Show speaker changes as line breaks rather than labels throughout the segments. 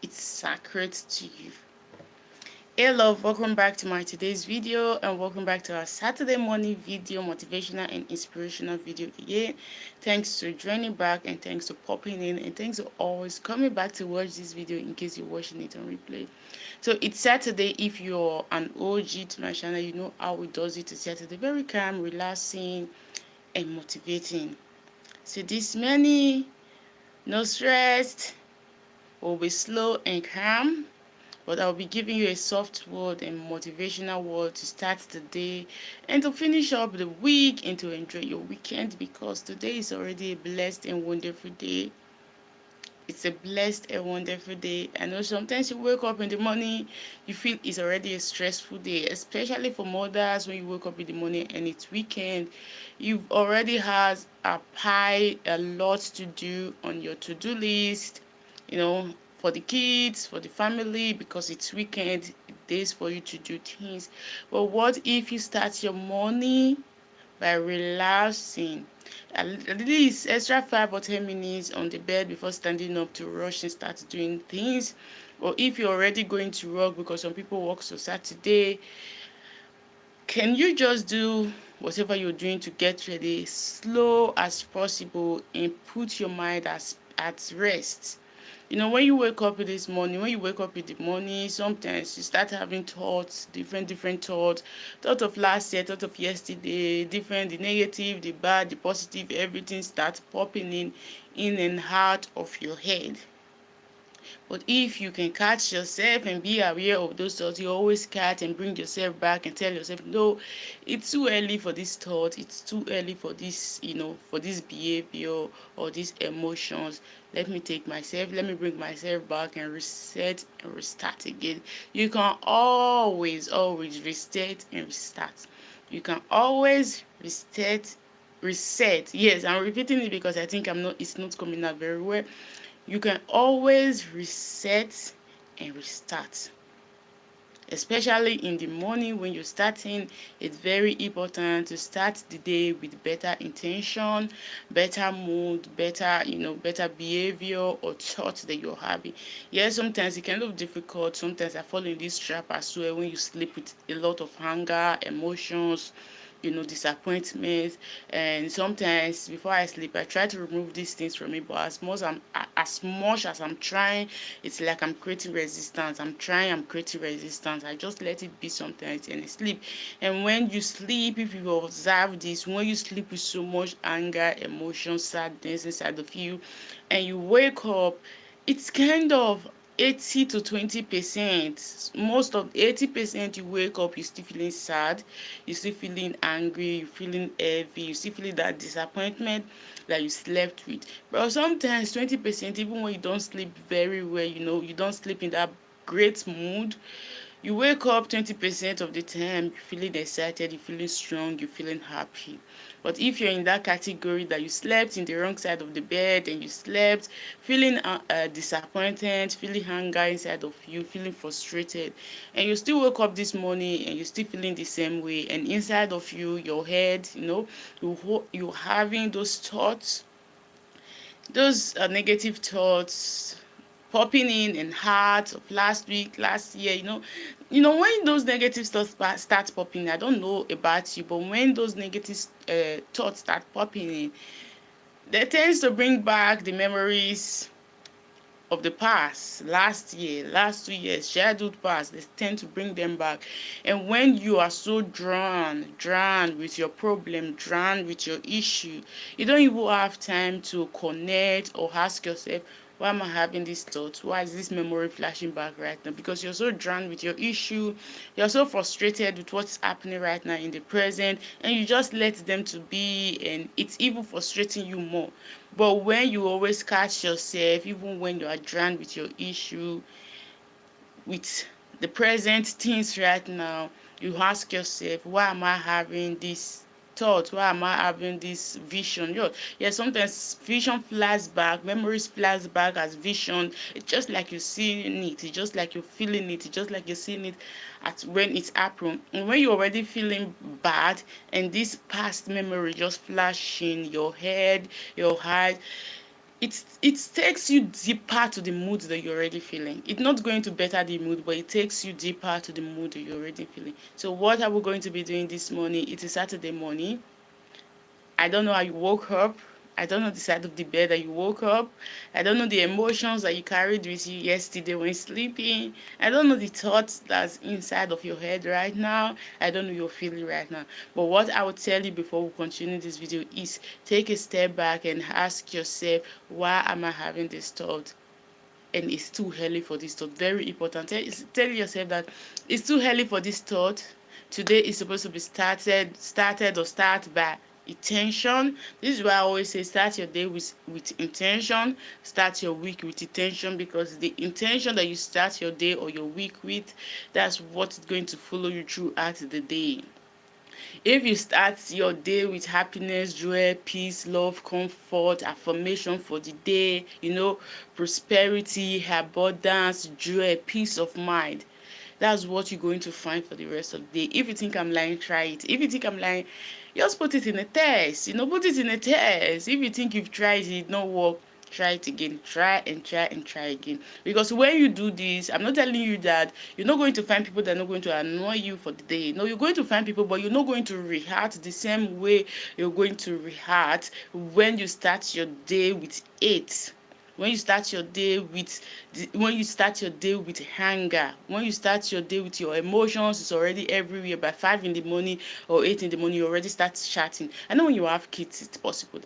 it's sacred to you. Hey love, welcome back to my today's video and welcome back to our Saturday morning video, motivational and inspirational video again. Thanks for joining back and thanks for popping in and thanks for always coming back to watch this video in case you're watching it on replay. So it's Saturday. If you're an OG to my channel, you know how we does it. It's Saturday, very calm, relaxing and motivating. So this many, no stress, will be slow and calm, but I'll be giving you a soft word and motivational word to start the day and to finish up the week and to enjoy your weekend because today is already a blessed and wonderful day. It's a blessed and wonderful day. I know sometimes you wake up in the morning, you feel it's already a stressful day, especially for mothers when you wake up in the morning and it's weekend. You've already had a lot to do on your to-do list, you know, for the kids, for the family, because it's weekend, days for you to do things. But what if you start your morning by relaxing at least extra 5 or 10 minutes on the bed before standing up to rush and start doing things? Or if you're already going to work, because some people work so Saturday, can you just do whatever you're doing to get ready slow as possible and put your mind at rest? You know, when you wake up in this morning, when you wake up in the morning, sometimes you start having thoughts, different thoughts, thought of last year, thought of yesterday, different, the negative, the bad, the positive, everything starts popping in and out of your head. But if you can catch yourself and be aware of those thoughts, you always catch and bring yourself back and tell yourself, no, it's too early for this thought, it's too early for this, for this behavior or these emotions. Let me take myself, let me bring myself back and reset and restart again. You can always reset and restart. You can always reset. Yes, I'm repeating it because I think it's not coming out very well. You can always reset and restart. Especially in the morning when you're starting, it's very important to start the day with better intention, better mood, better behavior or thoughts that you're having. Yes, sometimes it can look difficult. Sometimes I fall in this trap as well when you sleep with a lot of anger, emotions, disappointment. And sometimes before I sleep, I try to remove these things from me. But as much as I'm trying, it's like I'm creating resistance. I'm creating resistance. I just let it be sometimes and I sleep. And when you sleep, if you observe this, when you sleep with so much anger, emotion, sadness inside of you, and you wake up, it's kind of 80 to 20%. Most of 80%, you wake up, you're still feeling sad, you're still feeling angry, you're feeling heavy, you're still feeling that disappointment that you slept with. But sometimes 20%, even when you don't sleep very well, you don't sleep in that great mood, you wake up 20% of the time, you're feeling excited, you're feeling strong, you're feeling happy. But if you're in that category that you slept in the wrong side of the bed and you slept feeling disappointed, feeling anger inside of you, feeling frustrated, and you still wake up this morning and you're still feeling the same way, and inside of you, your head, you're having those thoughts, those negative thoughts popping in and heart of last week, last year, when those negative thoughts start popping, I don't know about you, but when those negative thoughts start popping in, they tends to bring back the memories of the past, last year, last 2 years, childhood past. They tend to bring them back. And when you are so drowned with your problem, drowned with your issue, you don't even have time to connect or ask yourself, why am I having these thoughts? Why is this memory flashing back right now? Because you're so drowned with your issue, you're so frustrated with what's happening right now in the present, and you just let them to be, and it's even frustrating you more. But when you always catch yourself, even when you are drowned with your issue, with the present things right now, you ask yourself, why am I having this thought? Why am I having this vision? Yeah, sometimes vision flashback, memories flashback as vision. It's just like you're seeing it. It's just like you're feeling it. It's just like you're seeing it at when it's happening. And when you're already feeling bad and this past memory just flash in your head, your eyes, it takes you deeper to the mood that you're already feeling. It's not going to better the mood, but it takes you deeper to the mood that you're already feeling. So what are we going to be doing this morning? It is Saturday morning. I don't know how you woke up. I don't know the side of the bed that you woke up. I don't know the emotions that you carried with you yesterday when sleeping. I don't know the thoughts that's inside of your head right now. I don't know your feeling right now. But what I will tell you before we continue this video is take a step back and ask yourself, why am I having this thought? And it's too early for this thought. Very important. Tell yourself that it's too early for this thought. Today is supposed to be started or start by intention. This is why I always say start your day with intention, start your week with intention, because the intention that you start your day or your week with, that's what's going to follow you throughout the day. If you start your day with happiness, joy, peace, love, comfort, affirmation for the day, prosperity, abundance, joy, peace of mind, that's what you're going to find for the rest of the day. If you think I'm lying, try it. If you think I'm lying, just put it in a test. Put it in a test. If you think you've tried it, not work, try it again. Try and try and try again. Because when you do this, I'm not telling you that you're not going to find people that are not going to annoy you for the day. No, you're going to find people, but you're not going to react the same way you're going to react when you start your day with it. When you start your day with anger, when you start your day with your emotions, it's already everywhere. By 5 in the morning or 8 in the morning, you already start chatting. I know when you have kids, it's possible.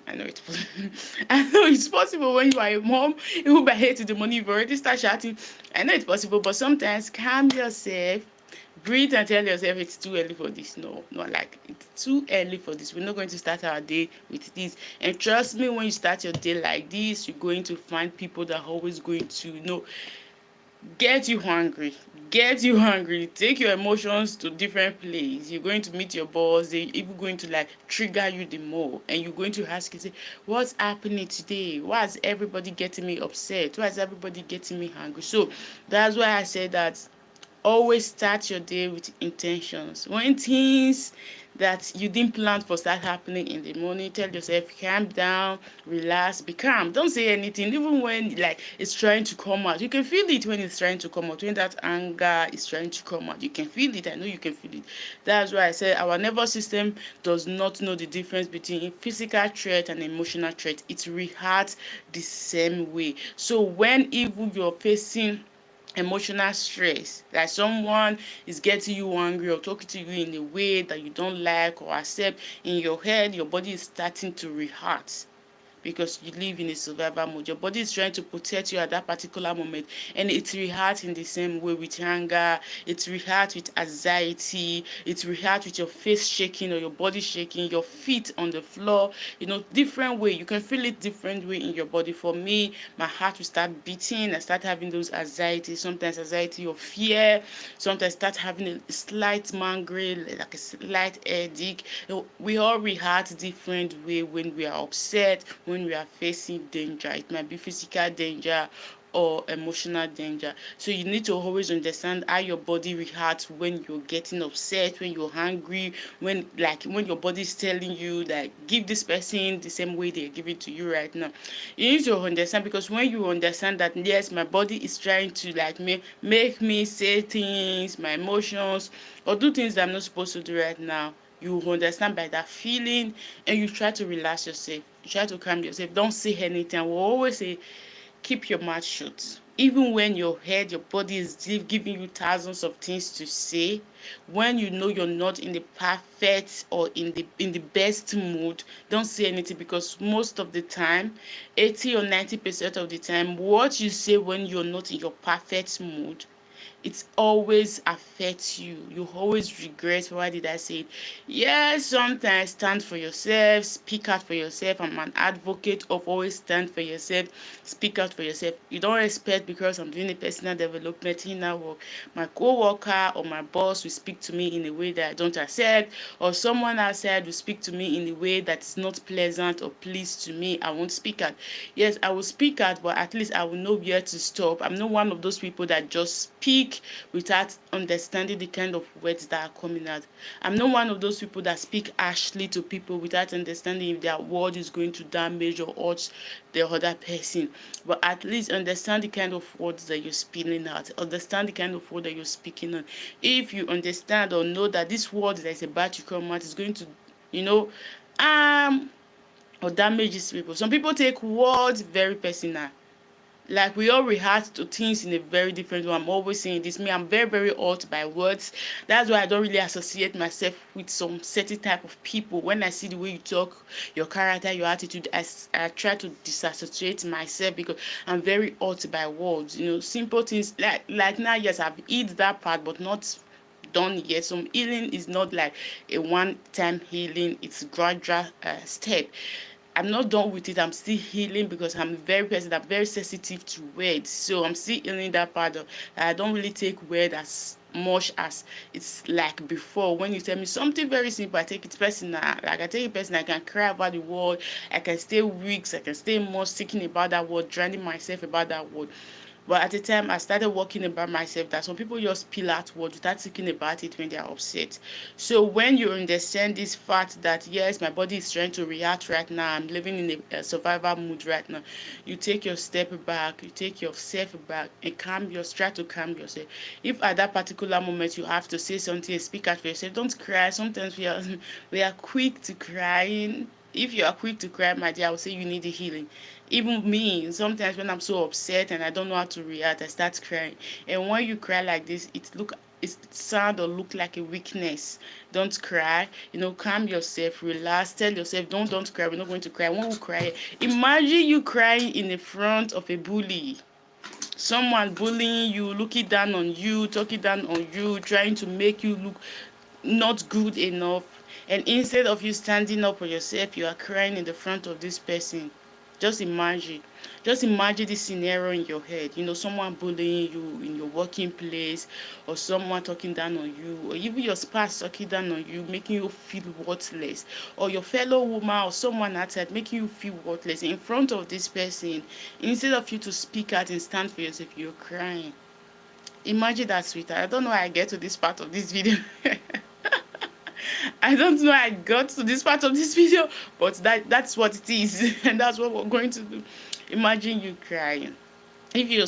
I know it's possible. I know it's possible when you are a mom. Even by 8 in the morning, you've already start chatting. I know it's possible, but sometimes calm yourself. Breathe and tell yourself it's too early for this. No, like it's too early for this. We're not going to start our day with this. And trust me, when you start your day like this, you're going to find people that are always going to, get you hungry. Take your emotions to different place. You're going to meet your boss. They're even going to trigger you the more. And you're going to ask you, say, what's happening today? Why is everybody getting me upset? Why is everybody getting me hungry? So that's why I said that always start your day with intentions. When things that you didn't plan for start happening in the morning, tell yourself, calm down, relax, be calm. Don't say anything, even when it's trying to come out. You can feel it when it's trying to come out. When that anger is trying to come out, you can feel it. I know you can feel it. That's why I said our nervous system does not know the difference between physical threat and emotional threat. It reacts the same way. So when even you're facing emotional stress, like someone is getting you angry or talking to you in a way that you don't like or accept, in your head your body is starting to react, because you live in a survival mode. Your body is trying to protect you at that particular moment, and it reacts in the same way with anger, it reacts with anxiety, it reacts with your face shaking or your body shaking, your feet on the floor, different way. You can feel it different way in your body. For me, my heart will start beating. I start having those anxiety, sometimes anxiety or fear, sometimes start having a slight migraine, like a slight headache. We all react different way when we are upset, when we are facing danger. It might be physical danger or emotional danger. So you need to always understand how your body reacts when you're getting upset, when you're hungry, when your body is telling you that give this person the same way they're giving to you right now. You need to understand, because when you understand that yes, my body is trying to make me say things, my emotions, or do things that I'm not supposed to do right now, you understand by that feeling, and you try to relax yourself. You try to calm yourself. Don't say anything. We'll always say, keep your mouth shut. Even when your body is giving you thousands of things to say, when you know you're not in the perfect or in the best mood, don't say anything, because most of the time, 80 or 90% of the time, what you say when you're not in your perfect mood, it always affects you. You always regret, why did I say it? Yes, sometimes stand for yourself, speak out for yourself. I'm an advocate of always stand for yourself, speak out for yourself. You don't expect because I'm doing a personal development inner work, my co-worker or my boss will speak to me in a way that I don't accept, or someone outside will speak to me in a way that is not pleasant or pleased to me. I won't speak out. Yes, I will speak out, but at least I will know where to stop. I'm not one of those people that just speak speak without understanding the kind of words that are coming out. I'm not one of those people that speak harshly to people without understanding if their word is going to damage or hurt the other person. But at least understand the kind of words that you're spilling out. Understand the kind of word that you're speaking on. If you understand or know that this word that is about to come out is going to, you know, or damages people. Some people take words very personal. Like, we all react to things in a very different way. I'm always saying this. Me, I'm very, very hurt by words. That's why I don't really associate myself with some certain type of people. When I see the way you talk, your character, your attitude, I try to disassociate myself because I'm very hurt by words. Simple things like now, yes, I've healed that part, but not done yet. Some healing is not like a one-time healing. It's gradual step. I'm not done with it. I'm still healing because I'm very sensitive to words. So I'm still healing that part of I don't really take word as much as it's like before. When you tell me something very simple, I take it personal. Like, I take it personal. I can cry about the word. I can stay weeks. I can stay months thinking about that word, drowning myself about that word. But at the time, I started working about myself that some people just spill out words without thinking about it when they are upset. So when you understand this fact that, yes, my body is trying to react right now, I'm living in a survival mood right now, you take your step back, you take yourself back and try to calm yourself. If at that particular moment you have to say something and speak out for yourself, don't cry. Sometimes we are quick to crying. If you are quick to cry, my dear, I would say you need a healing. Even me, sometimes when I'm so upset and I don't know how to react, I start crying. And when you cry like this, it sound or look like a weakness. Don't cry. Calm yourself, relax, tell yourself, don't cry. We're not going to cry. When we cry, imagine you crying in the front of a bully. Someone bullying you, looking down on you, talking down on you, trying to make you look not good enough. And instead of you standing up for yourself, you are crying in the front of this person. Just imagine. Just imagine this scenario in your head. Someone bullying you in your working place, or someone talking down on you, or even your spouse talking down on you, making you feel worthless, or your fellow woman or someone outside making you feel worthless in front of this person. Instead of you to speak out and stand for yourself, you're crying. Imagine that, sweetheart. I don't know how I get to this part of this video. I don't know how I got to this part of this video, but that's what it is. And that's what we're going to do. Imagine you crying. If you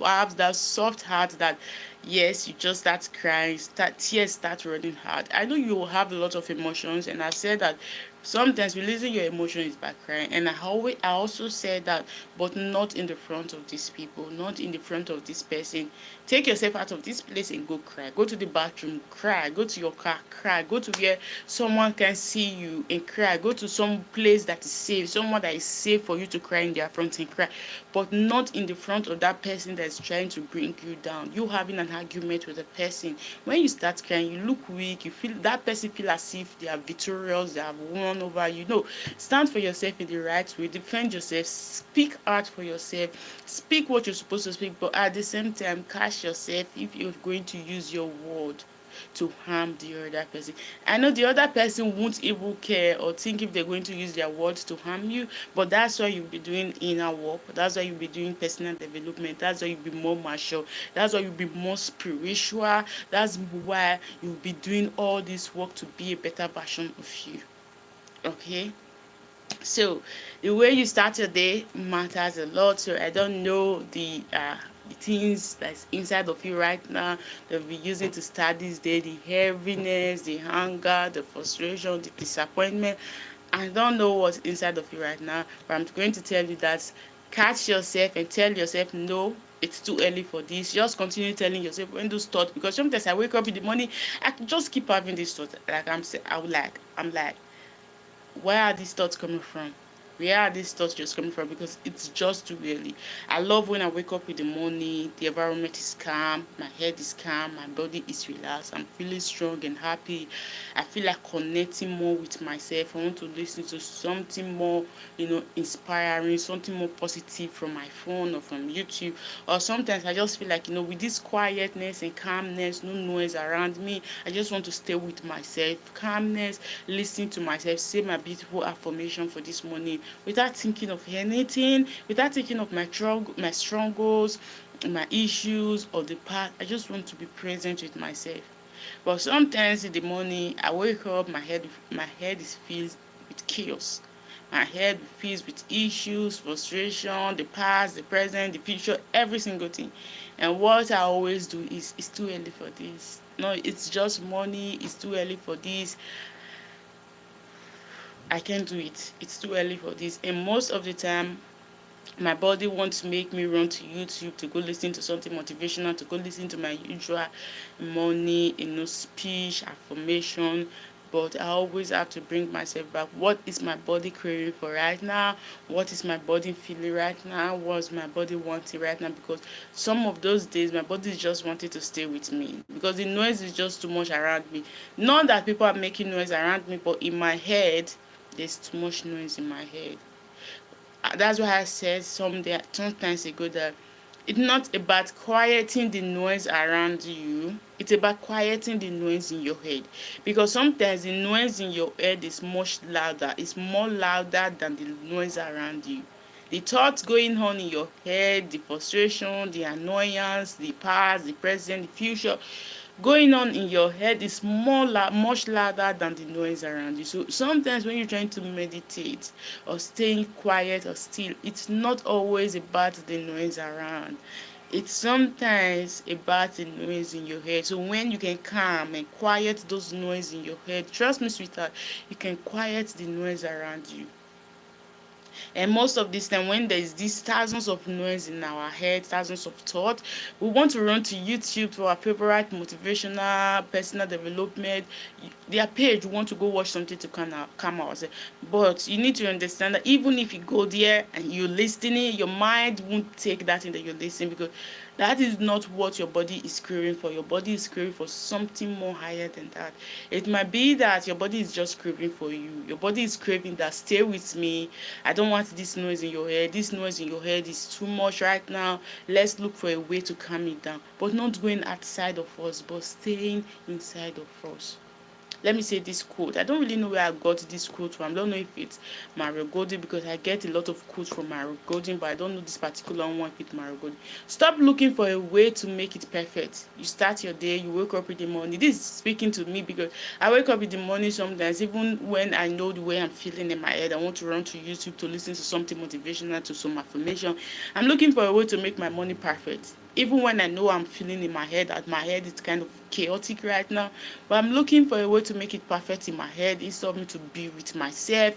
have that soft heart that, yes, you just start crying, tears start running hard. I know you will have a lot of emotions, and I said that sometimes releasing your emotion is by crying. And I also said that, but not in the front of these people, not in the front of this person. Take yourself out of this place and go cry. Go to the bathroom, cry. Go to your car, cry. Go to where someone can see you and cry. Go to some place that is safe, someone that is safe for you to cry in their front and cry. But not in the front of that person that is trying to bring you down. You having an argument with a person. When you start crying, you look weak. You feel that person feel as if they are victorious, they have won over you. No, stand for yourself in the right way. Defend yourself. Speak out for yourself. Speak what you're supposed to speak, but at the same time, catch yourself if you're going to use your word to harm the other person. I know the other person won't even care or think if they're going to use their words to harm you, but that's why you'll be doing inner work. That's why you'll be doing personal development. That's why you'll be more mature. That's why you'll be more spiritual. That's why you'll be doing all this work to be a better version of you. Okay? So the way you start your day matters a lot. So I don't know the things that's inside of you right now that we're using to start this day, the heaviness, the anger, the frustration, the disappointment. I don't know what's inside of you right now, but I'm going to tell you that catch yourself and tell yourself, no, it's too early for this. Just continue telling yourself when those thoughts, because sometimes I wake up in the morning, I just keep having this thought. Like I'm like, where are these thoughts coming from? Where are these thoughts just coming from? Because it's just too early. I love when I wake up in the morning, the environment is calm, my head is calm, my body is relaxed, I'm feeling strong and happy. I feel like connecting more with myself. I want to listen to something more, inspiring, something more positive from my phone or from YouTube. Or sometimes I just feel like, with this quietness and calmness, no noise around me, I just want to stay with myself. Calmness, listening to myself, say my beautiful affirmation for this morning, without thinking of anything, without thinking of my struggles, my issues or the past. I just want to be present with myself. But sometimes in the morning, I wake up, my head is filled with chaos. My head fills with issues, frustration, the past, the present, the future, every single thing. And what I always do is, it's too early for this. No, it's just money. It's too early for this. I can't do it. It's too early for this. And most of the time, my body wants to make me run to YouTube to go listen to something motivational, to go listen to my usual morning, speech, affirmation. But I always have to bring myself back. What is my body craving for right now? What is my body feeling right now? What's my body wanting right now? Because some of those days, my body is just wanting to stay with me because the noise is just too much around me. Not that people are making noise around me, but in my head, there's too much noise in my head. That's why I said sometimes ago that it's not about quieting the noise around you. It's about quieting the noise in your head. Because sometimes the noise in your head is much louder. It's more louder than the noise around you. The thoughts going on in your head, the frustration, the annoyance, the past, the present, the future, going on in your head is much louder than the noise around you. So sometimes when you're trying to meditate or staying quiet or still, it's not always about the noise around. It's sometimes about the noise in your head. So when you can calm and quiet those noise in your head, trust me, sweetheart, you can quiet the noise around you. And most of this time, when there is these thousands of noise in our head, thousands of thoughts, we want to run to YouTube for our favorite motivational, personal development. Their page, we want to go watch something to calm ourselves. But you need to understand that even if you go there and you're listening, your mind won't take that in that you're listening, because that is not what your body is craving for. Your body is craving for something more higher than that. It might be that your body is just craving for you. Your body is craving that, stay with me. I don't want this noise in your head. This noise in your head is too much right now. Let's look for a way to calm it down. But not going outside of us, but staying inside of us. Let me say this quote. I don't really know where I got this quote from. I don't know if it's Mario Golden, because I get a lot of quotes from Mario Golden, but I don't know this particular one if it's Mario Golden. Stop looking for a way to make it perfect. You start your day, you wake up in the morning. This is speaking to me because I wake up in the morning sometimes, even when I know the way I'm feeling in my head. I want to run to YouTube to listen to something motivational, to some affirmation. I'm looking for a way to make my morning perfect. Even when I know I'm feeling in my head that my head is kind of chaotic right now, but I'm looking for a way to make it perfect in my head instead of me to be with myself,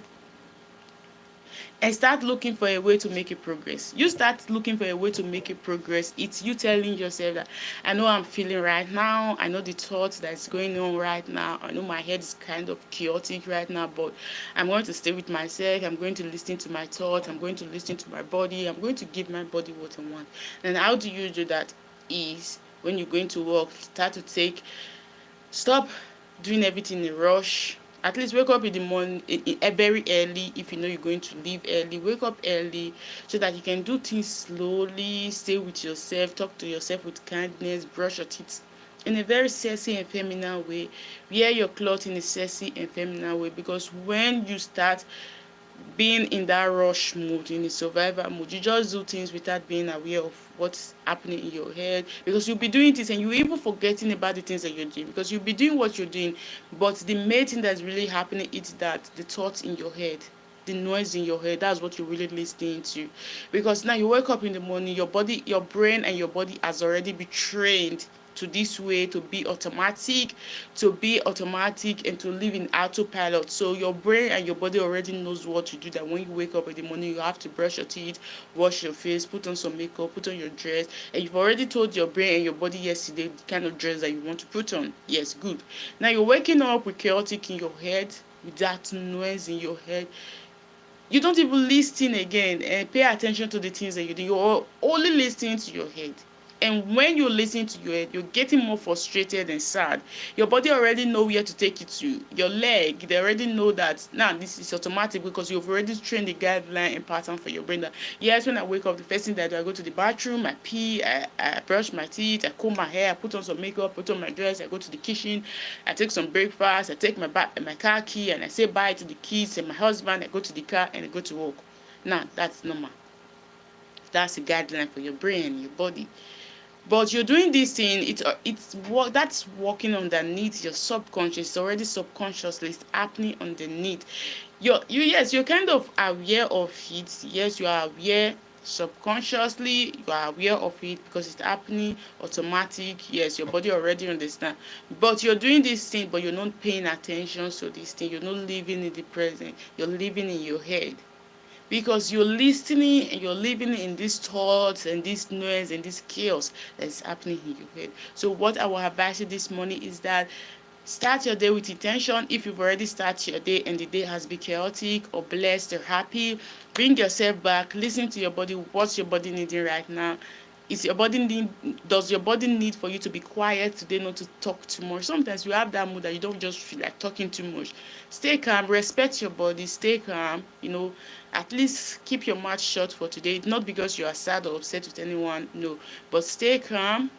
and start looking for a way to make it progress. You start looking for a way to make it progress. It's you telling yourself that I know I'm feeling right now. I know the thoughts that's going on right now. I know my head is kind of chaotic right now, but I'm going to stay with myself. I'm going to listen to my thoughts. I'm going to listen to my body. I'm going to give my body what I want. And how do you do that? Is when you're going to work, stop doing everything in a rush. At least wake up in the morning very early. If you know you're going to leave early, wake up early so that you can do things slowly, stay with yourself, talk to yourself with kindness, brush your teeth in a very sexy and feminine way, wear your clothes in a sexy and feminine way. Because when you start being in that rush mood, in a survival mood, you just do things without being aware of what's happening in your head, because you'll be doing things and you even forgetting about the things that you're doing, because you'll be doing what you're doing, but the main thing that's really happening is that the thoughts in your head, the noise in your head, that's what you're really listening to. Because now you wake up in the morning, your brain and your body has already been trained to this way, to be automatic, and to live in autopilot. So your brain and your body already knows what to do, that when you wake up in the morning, you have to brush your teeth, wash your face, put on some makeup, put on your dress, and you've already told your brain and your body yesterday the kind of dress that you want to put on. Yes, good. Now you're waking up with chaotic in your head, with that noise in your head. You don't even listen again and pay attention to the things that you do. You're only listening to your head. And when you listen to your head, you're getting more frustrated and sad. Your body already know where to take it to. Your leg, they already know that now this is automatic, because you've already trained the guideline and pattern for your brain that, yes, when I wake up, the first thing that I do, I go to the bathroom, I pee, I brush my teeth, I comb my hair, I put on some makeup, put on my dress, I go to the kitchen, I take some breakfast, I take my car key, and I say bye to the kids and my husband, I go to the car and I go to work. Now, that's normal. That's a guideline for your brain, your body. But you're doing this thing, it's what that's working underneath your subconscious. It's already subconsciously, it's happening underneath. Yes, you're kind of aware of it. Yes, you are aware subconsciously, you are aware of it because it's happening automatic. Yes, your body already understand. But you're doing this thing, but you're not paying attention to this thing. You're not living in the present. You're living in your head because you're listening and you're living in these thoughts and this noise and this chaos that is happening in your head. So what I will advise you this morning is that start your day with intention. If you've already started your day and the day has been chaotic or blessed or happy, bring yourself back, listen to your body. What's your body needing right now? Does your body need for you to be quiet today, not to talk too much? Sometimes you have that mood that you don't just feel like talking too much. Stay calm, respect your body, stay calm, at least keep your mouth shut for today. Not because you are sad or upset with anyone, no, but stay calm,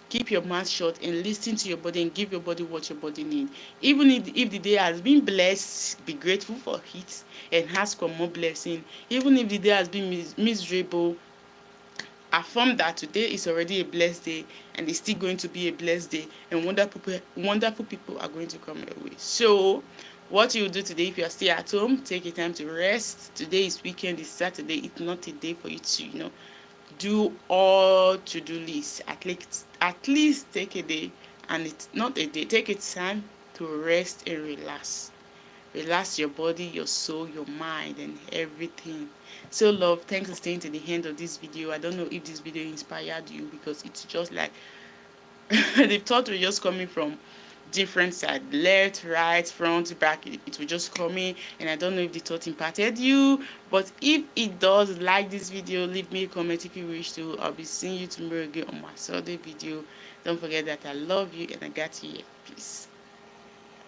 keep your mouth shut and listen to your body and give your body what your body needs. Even if the day has been blessed, be grateful for it and ask for more blessing. Even if the day has been miserable, affirm that today is already a blessed day and it's still going to be a blessed day, and wonderful people are going to come your way. So what you do today, if you are still at home, take a time to rest. Today is weekend, it's Saturday. It's not a day for you to do all to-do lists. At least take a day, and it's not a day, take a time to rest and relax your body, your soul, your mind, and everything. So love, thanks for staying to the end of this video. I don't know if this video inspired you, because it's just like the thought was just coming from different side, left, right, front, back. It will just coming, and I don't know if the thought impacted you. But if it does, like this video, leave me a comment if you wish to. I'll be seeing you tomorrow again on my Sunday video. Don't forget that I love you and I got you here. Peace.